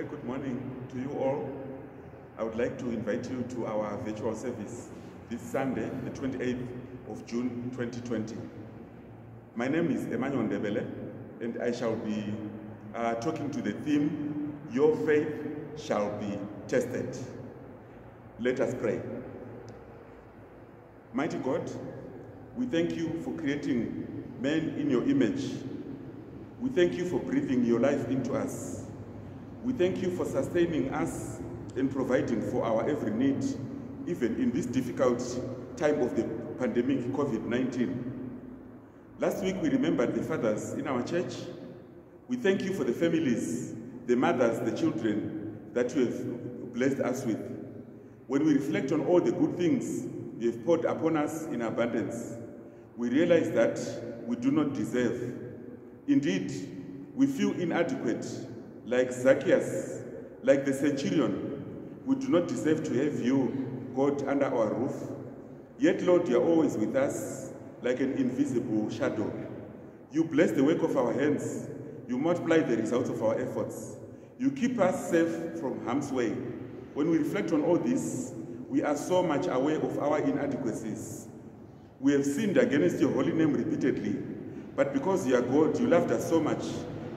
very good morning to you all. I would like to invite you to our virtual service this Sunday, the 28th of June 2020. My name is Emmanuel Ndebele, and I shall be talking to the theme, Your Faith Shall Be Tested. Let us pray. Mighty God, we thank you for creating man in your image. We thank you for breathing your life into us. We thank you for sustaining us and providing for our every need, even in this difficult time of the pandemic COVID-19. Last week we remembered the fathers in our church. We thank you for the families, the mothers, the children that you have blessed us with. When we reflect on all the good things you have poured upon us in abundance, we realize that we do not deserve. Indeed, we feel inadequate, like Zacchaeus, like the centurion. We do not deserve to have you, God, under our roof. Yet, Lord, you are always with us, like an invisible shadow. You bless the work of our hands. You multiply the results of our efforts. You keep us safe from harm's way. When we reflect on all this, we are so much aware of our inadequacies. We have sinned against your holy name repeatedly, but because you are God, you loved us so much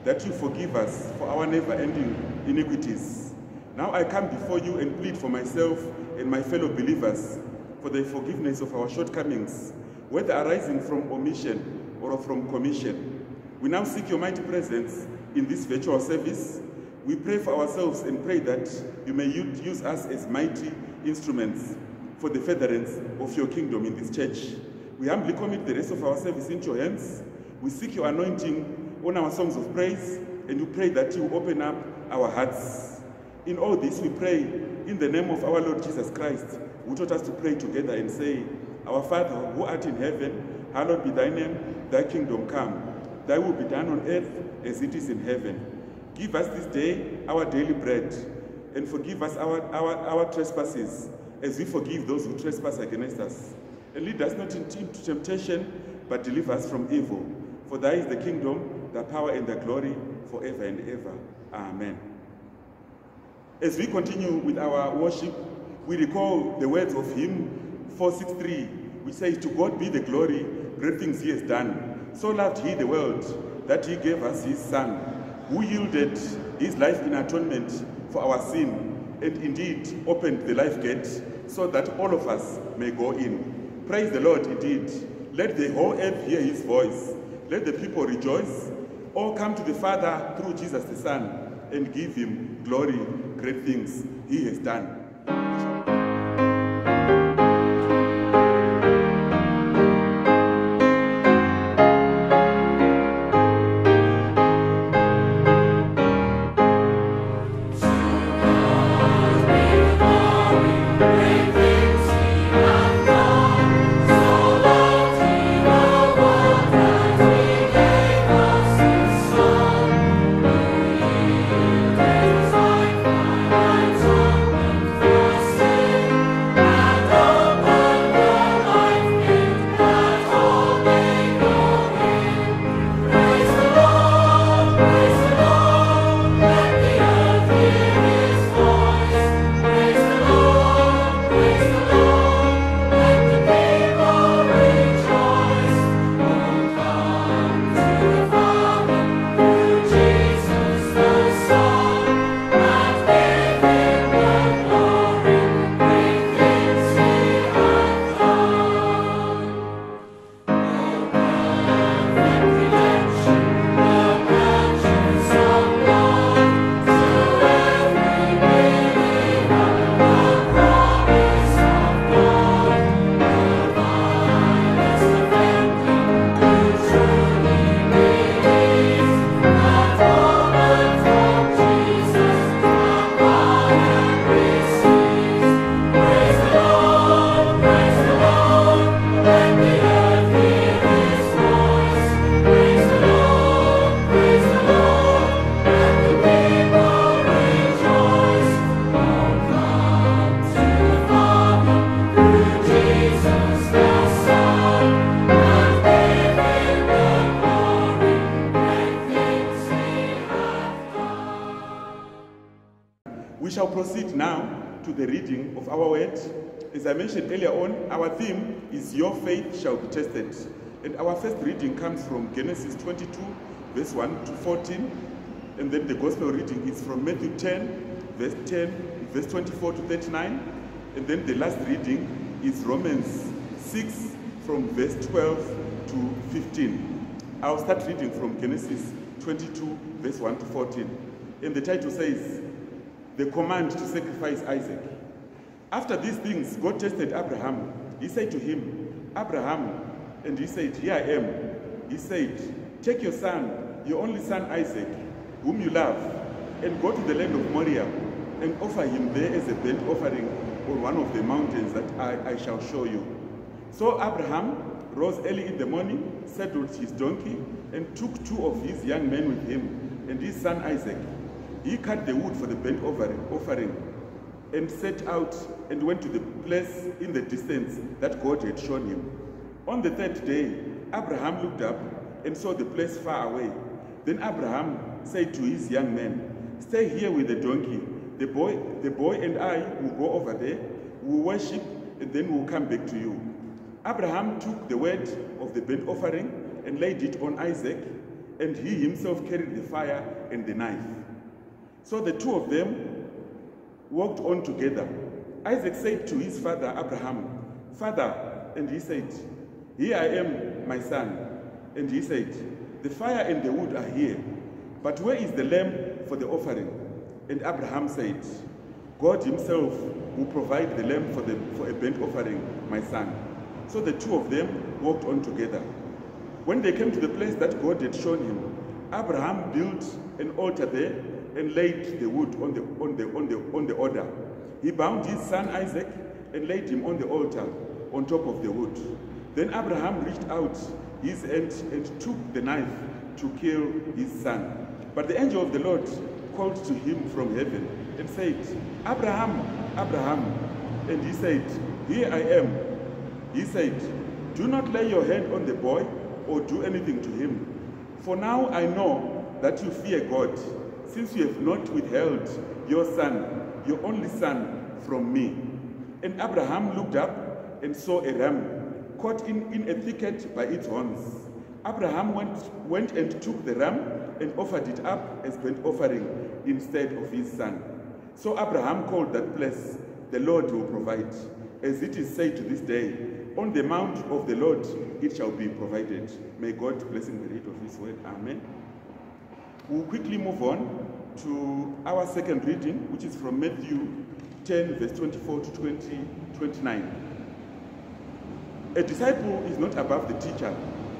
that you forgive us for our never-ending iniquities. Now I come before you and plead for myself and my fellow believers for the forgiveness of our shortcomings, whether arising from omission or from commission. We now seek your mighty presence in this virtual service. We pray for ourselves and pray that you may use us as mighty instruments for the furtherance of your kingdom in this church. We humbly commit the rest of our service into your hands. We seek your anointing on our songs of praise, and we pray that you open up our hearts. In all this, we pray in the name of our Lord Jesus Christ, who taught us to pray together and say, Our Father, who art in heaven, hallowed be thy name, thy kingdom come. Thy will be done on earth as it is in heaven. Give us this day our daily bread, and forgive us our trespasses, as we forgive those who trespass against us. And lead us not into temptation, but deliver us from evil. For thy is the kingdom, the power and the glory forever and ever. Amen. As we continue with our worship, we recall the words of hymn 463, which says, To God be the glory, great things he has done. So loved he the world, that he gave us his Son, who yielded his life in atonement for our sin, and indeed opened the life gate, so that all of us may go in. Praise the Lord indeed. Let the whole earth hear his voice. Let the people rejoice. All come to the Father through Jesus the Son, and give him glory, great things he has done. Faith shall proceed now to the reading of our word. As I mentioned earlier on, our theme is Your Faith Shall Be Tested. And our first reading comes from Genesis 22, verse 1 to 14. And then the gospel reading is from Matthew 10, verse 24 to 39. And then the last reading is Romans 6, from verse 12 to 15. I'll start reading from Genesis 22, verse 1 to 14. And the title says, The Command to Sacrifice Isaac. After these things, God tested Abraham. He said to him, Abraham, and he said, Here I am. He said, Take your son, your only son Isaac, whom you love, and go to the land of Moriah, and offer him there as a burnt offering on one of the mountains that I shall show you. So Abraham rose early in the morning, saddled his donkey, and took 2 of his young men with him, and his son Isaac. He cut the wood for the burnt offering, and set out and went to the place in the distance that God had shown him. On the 3rd day, Abraham looked up and saw the place far away. Then Abraham said to his young men, Stay here with the donkey. The boy and I will go over there, will worship, and then we'll come back to you. Abraham took the word of the burnt offering and laid it on Isaac, and he himself carried the fire and the knife. So the 2 of them walked on together. Isaac said to his father Abraham, Father, and he said, Here I am, my son. And he said, The fire and the wood are here, but where is the lamb for the offering? And Abraham said, God himself will provide the lamb for a burnt offering, my son. So the 2 of them walked on together. When they came to the place that God had shown him, Abraham built an altar there and laid the wood on the altar. He bound his son Isaac and laid him on the altar on top of the wood. Then Abraham reached out his hand and took the knife to kill his son. But the angel of the Lord called to him from heaven and said, Abraham, Abraham. And he said, Here I am. He said, Do not lay your hand on the boy or do anything to him. For now I know that you fear God, since you have not withheld your son, your only son, from me. And Abraham looked up and saw a ram caught in a thicket by its horns. Abraham went and took the ram and offered it up as burnt offering instead of his son. So Abraham called that place, The Lord Will Provide. As it is said to this day, On the mount of the Lord it shall be provided. May God bless in the read of his word. Amen. We'll quickly move on to our second reading, which is from Matthew 10, verse 24 to 29. A disciple is not above the teacher,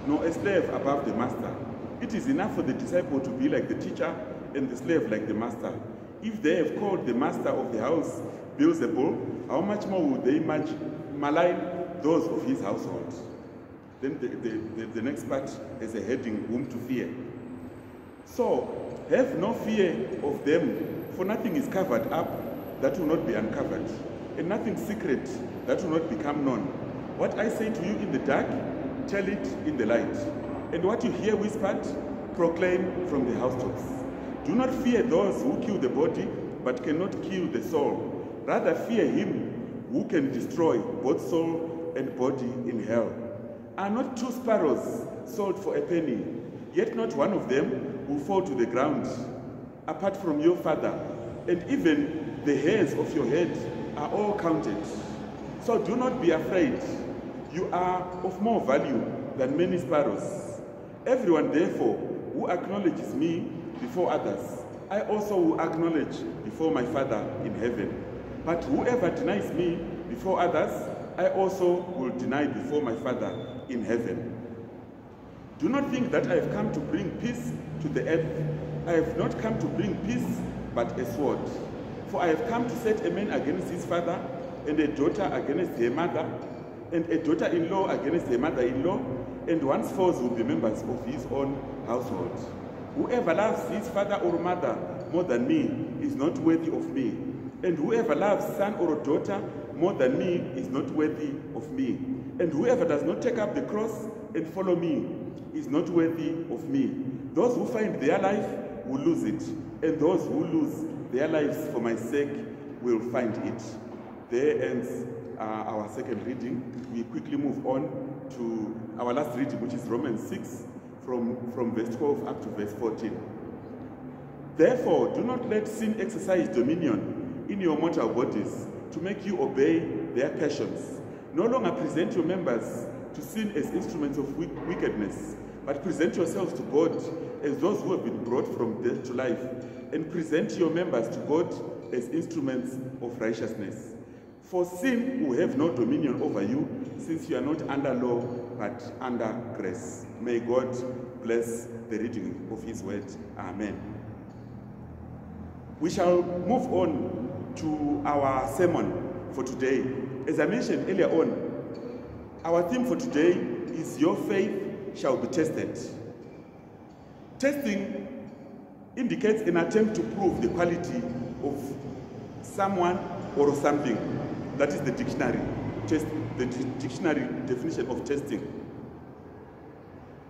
nor a slave above the master. It is enough for the disciple to be like the teacher and the slave like the master. If they have called the master of the house Beelzebul, how much more will they malign those of his household? Then the next part has a heading, Whom to Fear. So, have no fear of them, for nothing is covered up that will not be uncovered, and nothing secret that will not become known. What I say to you in the dark, tell it in the light. And what you hear whispered, proclaim from the housetops. Do not fear those who kill the body, but cannot kill the soul. Rather fear him who can destroy both soul and body in hell. Are not 2 sparrows sold for a penny? Yet not one of them will fall to the ground, apart from your Father. And even the hairs of your head are all counted. So do not be afraid. You are of more value than many sparrows. Everyone, therefore, who acknowledges me before others, I also will acknowledge before my Father in heaven. But whoever denies me before others, I also will deny before my Father in heaven. Do not think that I have come to bring peace to the earth. I have not come to bring peace, but a sword. For I have come to set a man against his father, and a daughter against her mother, and a daughter-in-law against her mother-in-law, and one's foes will be members of his own household. Whoever loves his father or mother more than me is not worthy of me, and whoever loves son or daughter more than me is not worthy of me. And whoever does not take up the cross and follow me is not worthy of me. Those who find their life will lose it, and those who lose their lives for my sake will find it. There ends our second reading. We quickly move on to our last reading, which is Romans 6, from verse 12 up to verse 14. Therefore, do not let sin exercise dominion in your mortal bodies to make you obey their passions. No longer present your members to sin as instruments of wickedness, but present yourselves to God as those who have been brought from death to life, and present your members to God as instruments of righteousness. For sin will have no dominion over you, since you are not under law, but under grace. May God bless the reading of his word. Amen. We shall move on to our sermon for today. As I mentioned earlier on, our theme for today is Your Faith Shall Be Tested. Testing indicates an attempt to prove the quality of someone or something. That is the dictionary definition of testing.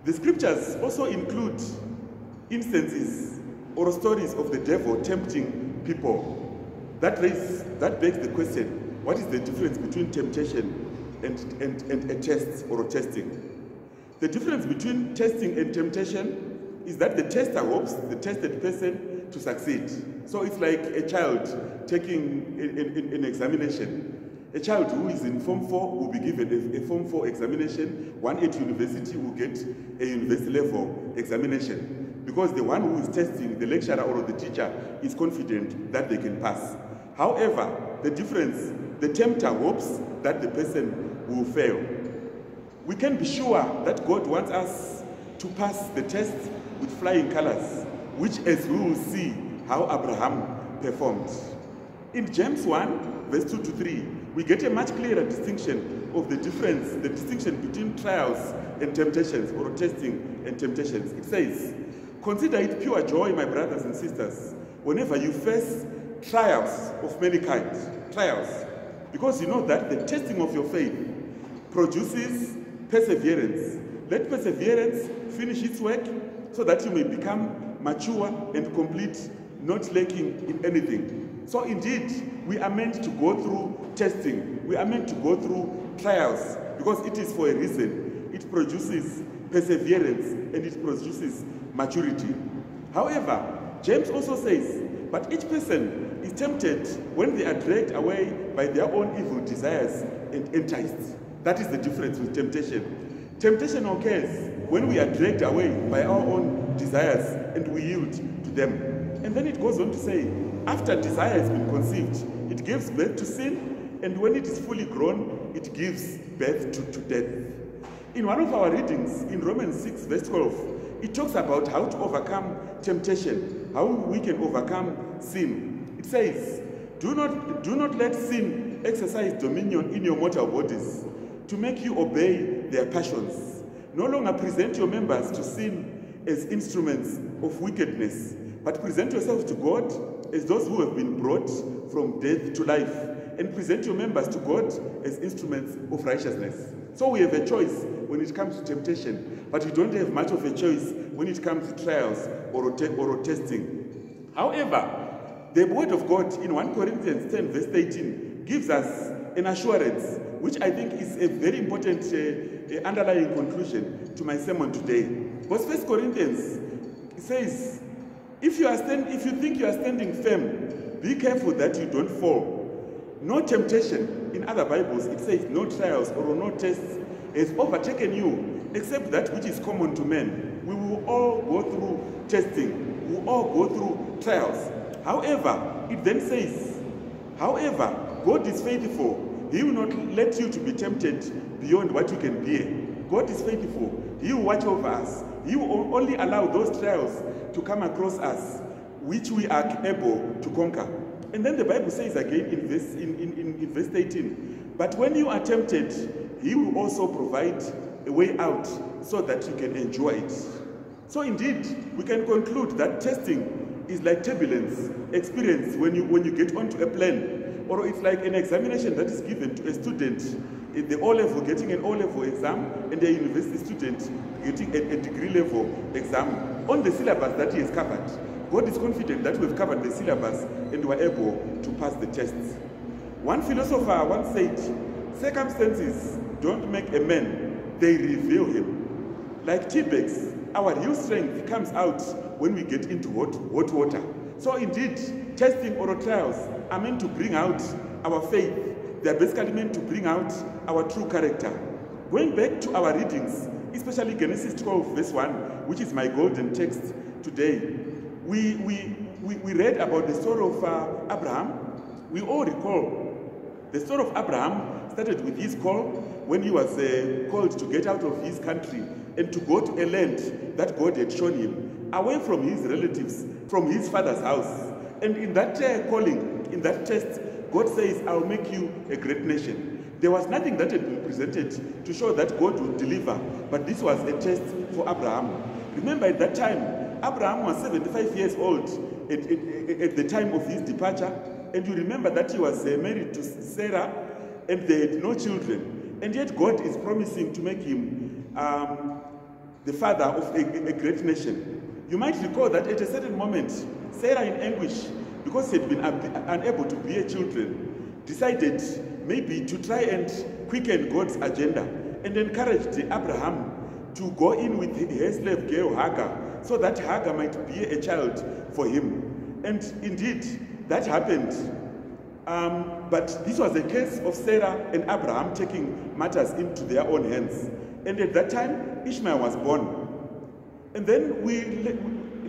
The scriptures also include instances or stories of the devil tempting people. That begs the question, what is the difference between temptation and a test or a testing? The difference between testing and temptation is that the tester hopes the tested person to succeed. So it's like a child taking an examination. A child who is in Form 4 will be given a Form 4 examination. One at university will get a university level examination, because the one who is testing, the lecturer or the teacher, is confident that they can pass. However, the difference, the tempter hopes that the person will fail. We can be sure that God wants us to pass the test with flying colors, which, as we will see how Abraham performed. In James 1, verse 2 to 3, we get a much clearer distinction of the distinction between trials and temptations, or testing and temptations. It says, consider it pure joy, my brothers and sisters, whenever you face trials of many kinds. Trials. Because you know that the testing of your faith produces perseverance. Let perseverance finish its work so that you may become mature and complete, not lacking in anything. So indeed, we are meant to go through testing. We are meant to go through trials, because it is for a reason. It produces perseverance and it produces maturity. However, James also says, but each person is tempted when they are dragged away by their own evil desires and enticed. That is the difference with temptation. Temptation occurs when we are dragged away by our own desires and we yield to them. And then it goes on to say, after desire has been conceived, it gives birth to sin, and when it is fully grown, it gives birth to death. In one of our readings, in Romans 6, verse 12, it talks about how to overcome temptation, how we can overcome sin. It says, do not let sin exercise dominion in your mortal bodies to make you obey their passions. No longer present your members to sin as instruments of wickedness, but present yourselves to God as those who have been brought from death to life, and present your members to God as instruments of righteousness. So we have a choice when it comes to temptation, but we don't have much of a choice when it comes to trials or testing. However, the word of God in 1 Corinthians 10, verse 18, gives us an assurance, which I think is a very important underlying conclusion to my sermon today. Because 1 Corinthians says, if you think you are standing firm, be careful that you don't fall. No temptation, in other Bibles it says no trials or no tests has overtaken you, except that which is common to men. We will all go through testing, we will all go through trials. However, it then says, however, God is faithful. He will not let you to be tempted beyond what you can bear. God is faithful. He will watch over us. He will only allow those trials to come across us, which we are able to conquer. And then the Bible says again in verse 18, but when you are tempted, He will also provide a way out so that you can enjoy it. So indeed, we can conclude that testing is like turbulence experience when you get onto a plane, or it's like an examination that is given to a student in the O-level, getting an O-level exam, and a university student getting a degree level exam on the syllabus that he has covered. God is confident that we've covered the syllabus and we're able to pass the tests. One philosopher once said, circumstances don't make a man, they reveal him. Like tea bags, our real strength comes out when we get into hot water. So indeed, testing or trials are meant to bring out our faith. They're basically meant to bring out our true character. Going back to our readings, especially Genesis 12 verse 1, which is my golden text today, we read about the story of Abraham. We all recall the story of Abraham started with his call when he was called to get out of his country and to go to a land that God had shown him, away from his relatives, from his father's house. And in that calling, in that test, God says, I'll make you a great nation. There was nothing that had been presented to show that God would deliver, but this was a test for Abraham. Remember, at that time, Abraham was 75 years old at the time of his departure, and you remember that he was married to Sarah, and they had no children. And yet God is promising to make him the father of a great nation. You might recall that at a certain moment, Sarah, in anguish, because she had been unable to bear children, decided maybe to try and quicken God's agenda and encouraged Abraham to go in with her slave girl Hagar so that Hagar might bear a child for him. And indeed, that happened. But this was a case of Sarah and Abraham taking matters into their own hands. And at that time, Ishmael was born. And then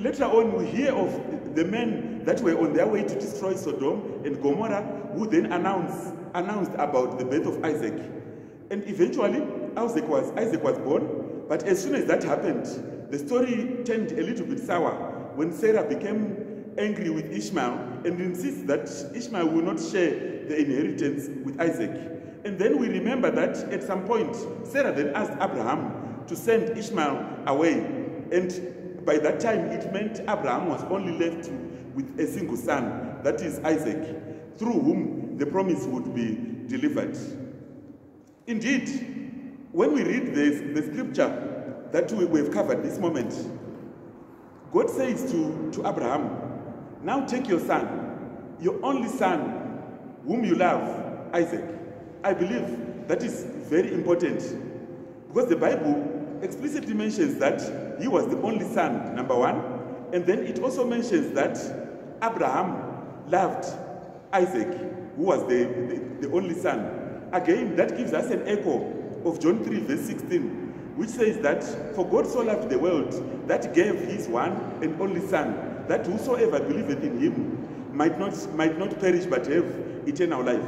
later on we hear of the men that were on their way to destroy Sodom and Gomorrah, who then announced about the birth of Isaac. And eventually Isaac was born, but as soon as that happened, the story turned a little bit sour when Sarah became angry with Ishmael and insists that Ishmael will not share the inheritance with Isaac. And then we remember that at some point, Sarah then asked Abraham to send Ishmael away. And by that time, it meant Abraham was only left with a single son, that is Isaac, through whom the promise would be delivered. Indeed, when we read the scripture that we've covered this moment, God says to Abraham, now take your son, your only son, whom you love, Isaac. I believe that is very important because the Bible explicitly mentions that he was the only son, number one, and then it also mentions that Abraham loved Isaac, who was the only son. Again, that gives us an echo of John 3 verse 16, which says that for God so loved the world that gave his one and only son, that whosoever believeth in him might not perish but have eternal life.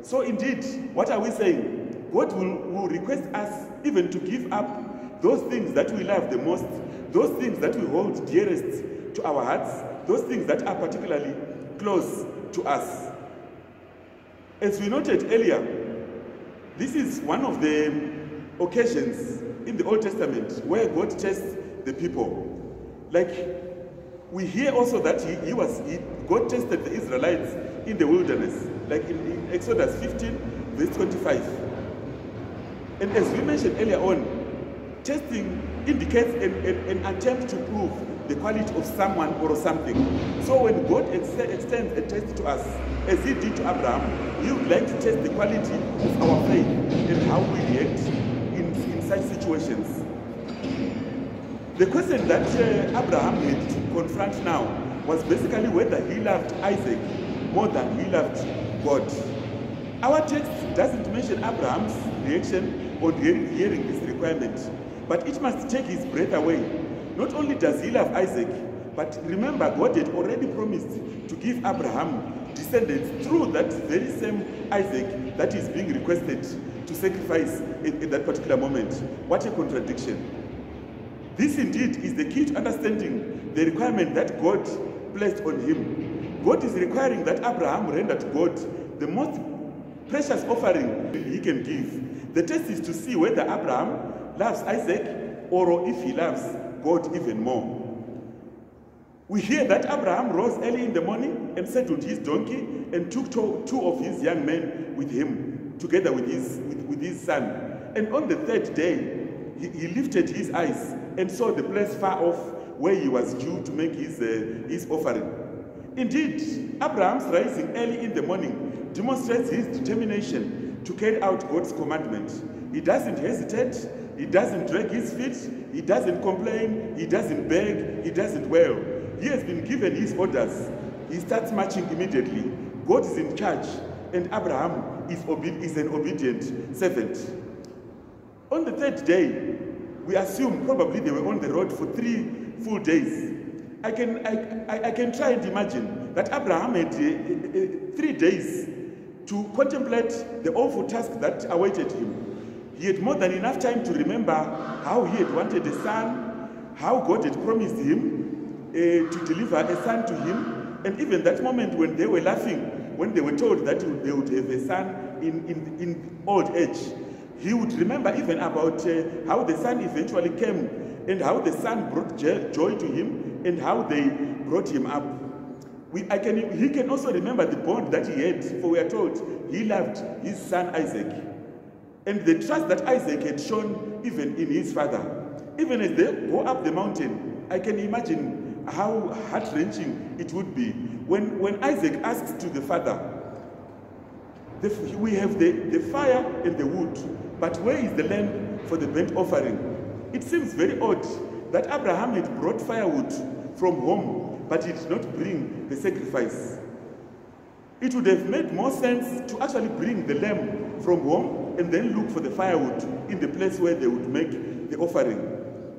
So indeed, what are we saying? God will request us even to give up those things that we love the most, those things that we hold dearest to our hearts, those things that are particularly close to us. As we noted earlier, this is one of the occasions in the Old Testament where God tests the people. Like, we hear also that God tested the Israelites in the wilderness, like in Exodus 15, verse 25. And as we mentioned earlier on, testing indicates an attempt to prove the quality of someone or something. So when God extends a test to us, as he did to Abraham, he would like to test the quality of our faith and how we react in such situations. The question that Abraham had to confront now was basically whether he loved Isaac more than he loved God. Our text doesn't mention Abraham's reaction on hearing this requirement, but it must take his breath away. Not only does he love Isaac, but remember, God had already promised to give Abraham descendants through that very same Isaac that is being requested to sacrifice in that particular moment. What a contradiction. This indeed is the key to understanding the requirement that God placed on him. God is requiring that Abraham render to God the most precious offering he can give. The test is to see whether Abraham loves Isaac or if he loves God even more. We hear that Abraham rose early in the morning and saddled his donkey and took two of his young men with him, together with his son. And on the third day, he lifted his eyes and saw the place far off where he was due to make his offering. Indeed, Abraham's rising early in the morning demonstrates his determination to carry out God's commandment. He doesn't hesitate, he doesn't drag his feet, he doesn't complain, he doesn't beg, he doesn't wail. He has been given his orders. He starts marching immediately. God is in charge, and Abraham is an obedient servant. On the third day, we assume probably they were on the road for 3 full days. I can try and imagine that Abraham had 3 days to contemplate the awful task that awaited him. He had more than enough time to remember how he had wanted a son, how God had promised him to deliver a son to him, and even that moment when they were laughing, when they were told that they would have a son in old age. He would remember even about how the son eventually came and how the son brought joy to him and how they brought him up. He can also remember the bond that he had, for we are told he loved his son Isaac. And the trust that Isaac had shown even in his father. Even as they go up the mountain, I can imagine how heart-wrenching it would be when Isaac asks to the father, we have the fire and the wood, but where is the lamb for the burnt offering? It seems very odd that Abraham had brought firewood from home, but he did not bring the sacrifice. It would have made more sense to actually bring the lamb from home and then look for the firewood in the place where they would make the offering.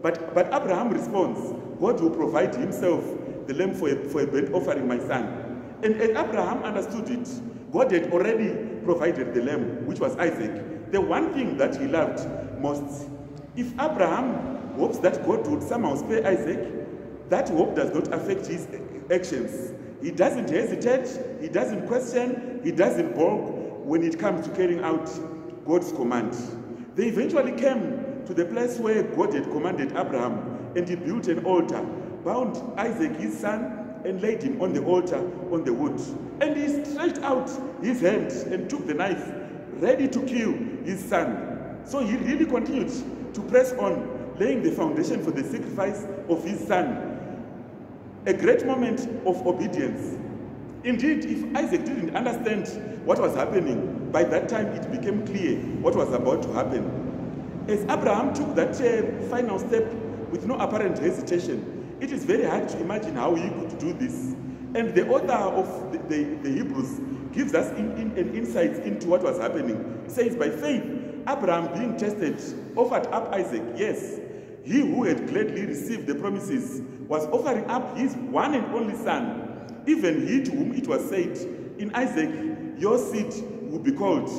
But Abraham responds, God will provide himself the lamb for a burnt offering, my son. And Abraham understood it. God had already provided the lamb, which was Isaac, the one thing that he loved most. If Abraham hopes that God would somehow spare Isaac, that hope does not affect his actions. He doesn't hesitate, he doesn't question, he doesn't balk when it comes to carrying out God's command. They eventually came to the place where God had commanded Abraham, and he built an altar, bound Isaac his son, and laid him on the altar on the wood. And he stretched out his hand and took the knife, ready to kill his son. So he really continued to press on, laying the foundation for the sacrifice of his son. A great moment of obedience. Indeed, if Isaac didn't understand what was happening, by that time it became clear what was about to happen. As Abraham took that final step with no apparent hesitation, it is very hard to imagine how he could do this. And the author of the Hebrews gives us an insight into what was happening. It says, by faith, Abraham being tested offered up Isaac. Yes, he who had gladly received the promises was offering up his one and only son, even he to whom it was said, in Isaac your seed will be called.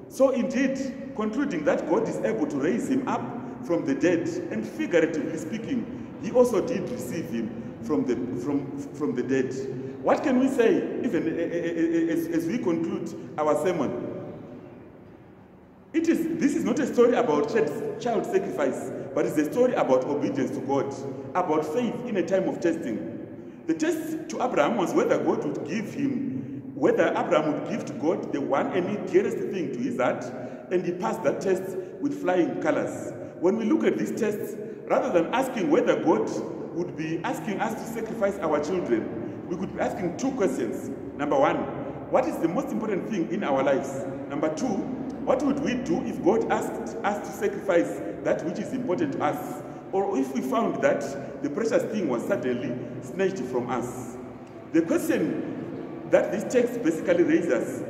So indeed, concluding that God is able to raise him up from the dead, and figuratively speaking, he also did receive him from the dead. What can we say, even as we conclude our sermon? This is not a story about child sacrifice, but it's a story about obedience to God, about faith in a time of testing. The test to Abraham was whether Abraham would give to God the one and dearest thing to his heart, and he passed that test with flying colors. When we look at this test, rather than asking whether God would be asking us to sacrifice our children, we could be asking 2 questions. Number 1, what is the most important thing in our lives? Number 2, what would we do if God asked us to sacrifice that which is important to us? Or if we found that the precious thing was suddenly snatched from us? The question that this text basically raises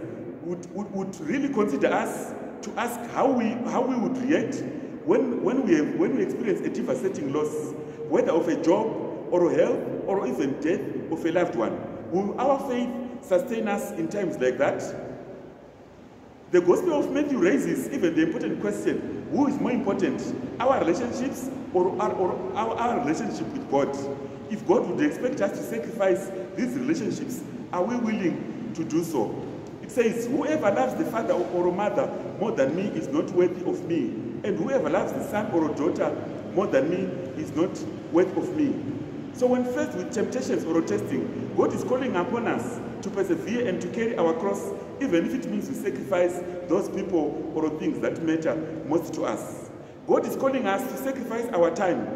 would really consider us to ask how we would react when we experience a devastating loss, whether of a job or a health or even death of a loved one. Will our faith sustain us in times like that? The Gospel of Matthew raises even the important question, who is more important, our relationships or our relationship with God? If God would expect us to sacrifice these relationships, are we willing to do so? It says, whoever loves the father or a mother more than me is not worthy of me, and whoever loves the son or a daughter more than me is not worthy of me. So when faced with temptations or testing, God is calling upon us to persevere and to carry our cross, even if it means to sacrifice those people or things that matter most to us. God is calling us to sacrifice our time,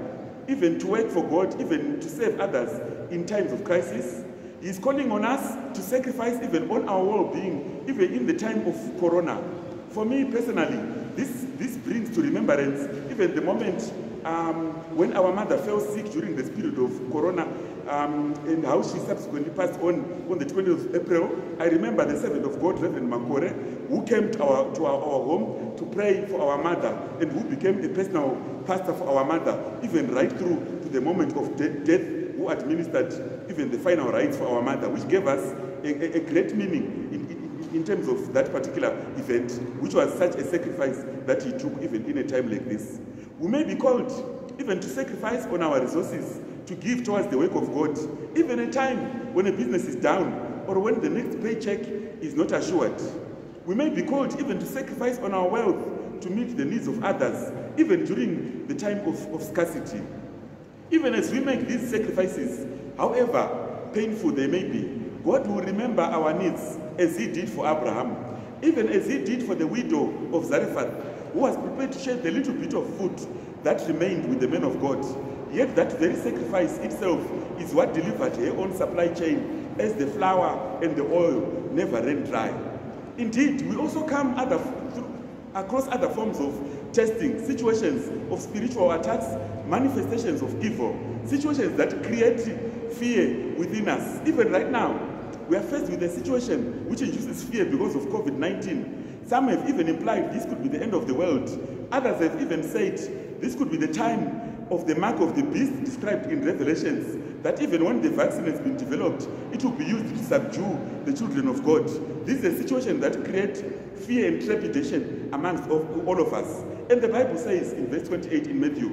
even to work for God, even to save others in times of crisis. He's calling on us to sacrifice even on our well-being, even in the time of Corona. For me personally, this brings to remembrance even the moment when our mother fell sick during the period of Corona, and how she subsequently passed on the 20th of April. I remember the servant of God, Reverend Makore, who came to our home to pray for our mother, and who became a personal pastor for our mother, even right through to the moment of death, who administered even the final rites for our mother, which gave us a great meaning in terms of that particular event, which was such a sacrifice that he took even in a time like this. We may be called even to sacrifice on our resources to give towards the work of God, even a time when a business is down or when the next paycheck is not assured. We may be called even to sacrifice on our wealth to meet the needs of others, even during the time of scarcity. Even as we make these sacrifices, however painful they may be, God will remember our needs as he did for Abraham, even as he did for the widow of Zarephath, who was prepared to share the little bit of food that remained with the men of God. Yet that very sacrifice itself is what delivered her own supply chain, as the flour and the oil never ran dry. Indeed, we also come across other forms of testing, situations of spiritual attacks, manifestations of evil, situations that create fear within us. Even right now, we are faced with a situation which induces fear because of COVID-19. Some have even implied this could be the end of the world. Others have even said this could be the time of the mark of the beast described in Revelations, that even when the vaccine has been developed, it will be used to subdue the children of God. This is a situation that creates fear and trepidation amongst all of us. And the Bible says in verse 28 in Matthew,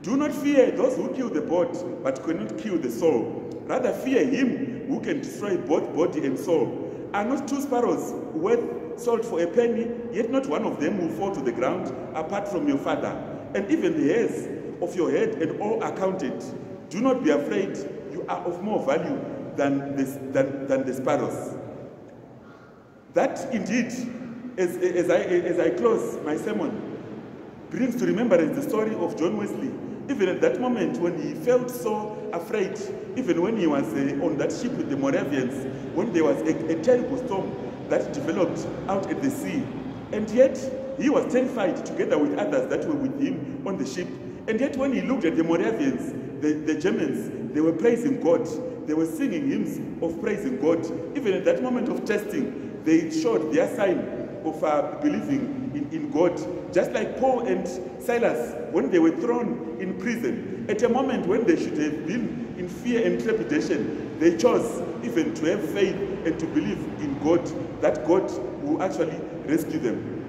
"Do not fear those who kill the body, but cannot kill the soul. Rather fear him who can destroy both body and soul. Are not 2 sparrows worth sold for a penny? Yet not one of them will fall to the ground apart from your Father. And even the hairs of your head and all are counted. Do not be afraid, you are of more value than the sparrows." That indeed, as I close my sermon, brings to remembrance the story of John Wesley. Even at that moment when he felt so afraid, even when he was on that ship with the Moravians, when there was a terrible storm that developed out at the sea. And yet, he was terrified together with others that were with him on the ship. And yet when he looked at the Moravians, the Germans, they were praising God. They were singing hymns of praising God. Even at that moment of testing, they showed their sign of believing in God. Just like Paul and Silas, when they were thrown in prison, at a moment when they should have been in fear and trepidation, they chose even to have faith and to believe in God, that God will actually rescue them.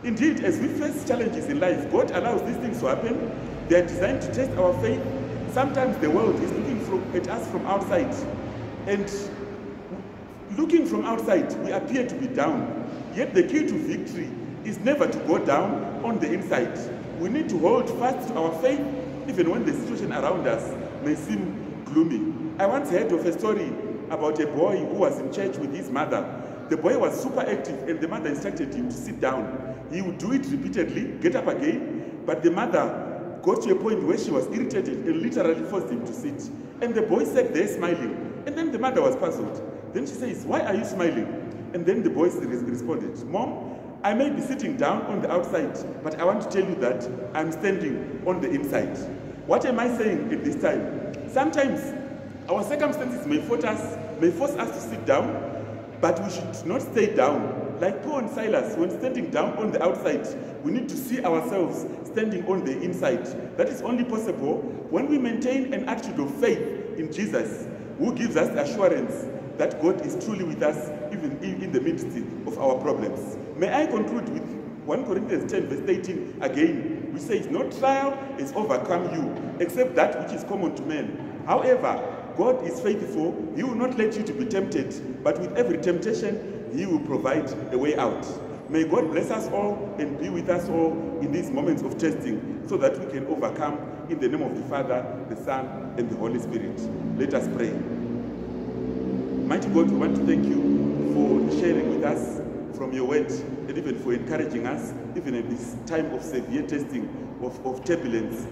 Indeed, as we face challenges in life, God allows these things to happen. They are designed to test our faith. Sometimes the world is looking at us from outside. And looking from outside, we appear to be down. Yet the key to victory is never to go down on the inside. We need to hold fast to our faith, even when the situation around us may seem gloomy. I once heard of a story about a boy who was in church with his mother. The boy was super active, and the mother instructed him to sit down. He would do it repeatedly, get up again, but the mother got to a point where she was irritated and literally forced him to sit. And the boy sat there smiling. And then the mother was puzzled. Then she says, "Why are you smiling?" And then the boy responded, "Mom, I may be sitting down on the outside, but I want to tell you that I'm standing on the inside." What am I saying at this time? Sometimes our circumstances may force us to sit down, but we should not stay down. Like Paul and Silas, when standing down on the outside, we need to see ourselves standing on the inside. That is only possible when we maintain an attitude of faith in Jesus, who gives us assurance that God is truly with us, even in the midst of our problems. May I conclude with 1 Corinthians 10 verse 18 again, which says, "No trial has overcome you, except that which is common to men. However, God is faithful. He will not let you to be tempted, but with every temptation, He will provide a way out." May God bless us all and be with us all in these moments of testing, so that we can overcome in the name of the Father, the Son, and the Holy Spirit. Let us pray. Mighty God, we want to thank you for sharing with us from your word, and even for encouraging us, even in this time of severe testing, of turbulence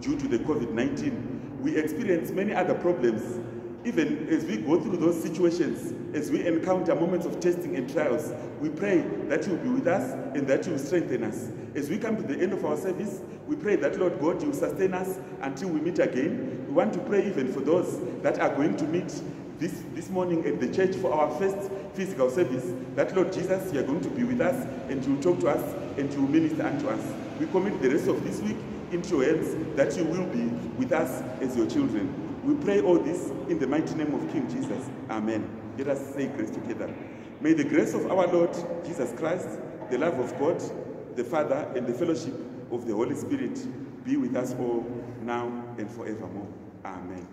due to the COVID-19. We experience many other problems. Even as we go through those situations, as we encounter moments of testing and trials, we pray that you will be with us and that you will strengthen us. As we come to the end of our service, we pray that, Lord God, you will sustain us until we meet again. We want to pray even for those that are going to meet this morning at the church for our first physical service, that, Lord Jesus, you are going to be with us and you will talk to us and you will minister unto us. We commit the rest of this week into your hands, that you will be with us as your children. We pray all this in the mighty name of King Jesus. Amen. Let us say grace together. May the grace of our Lord Jesus Christ, the love of God, the Father, and the fellowship of the Holy Spirit be with us all now and forevermore. Amen.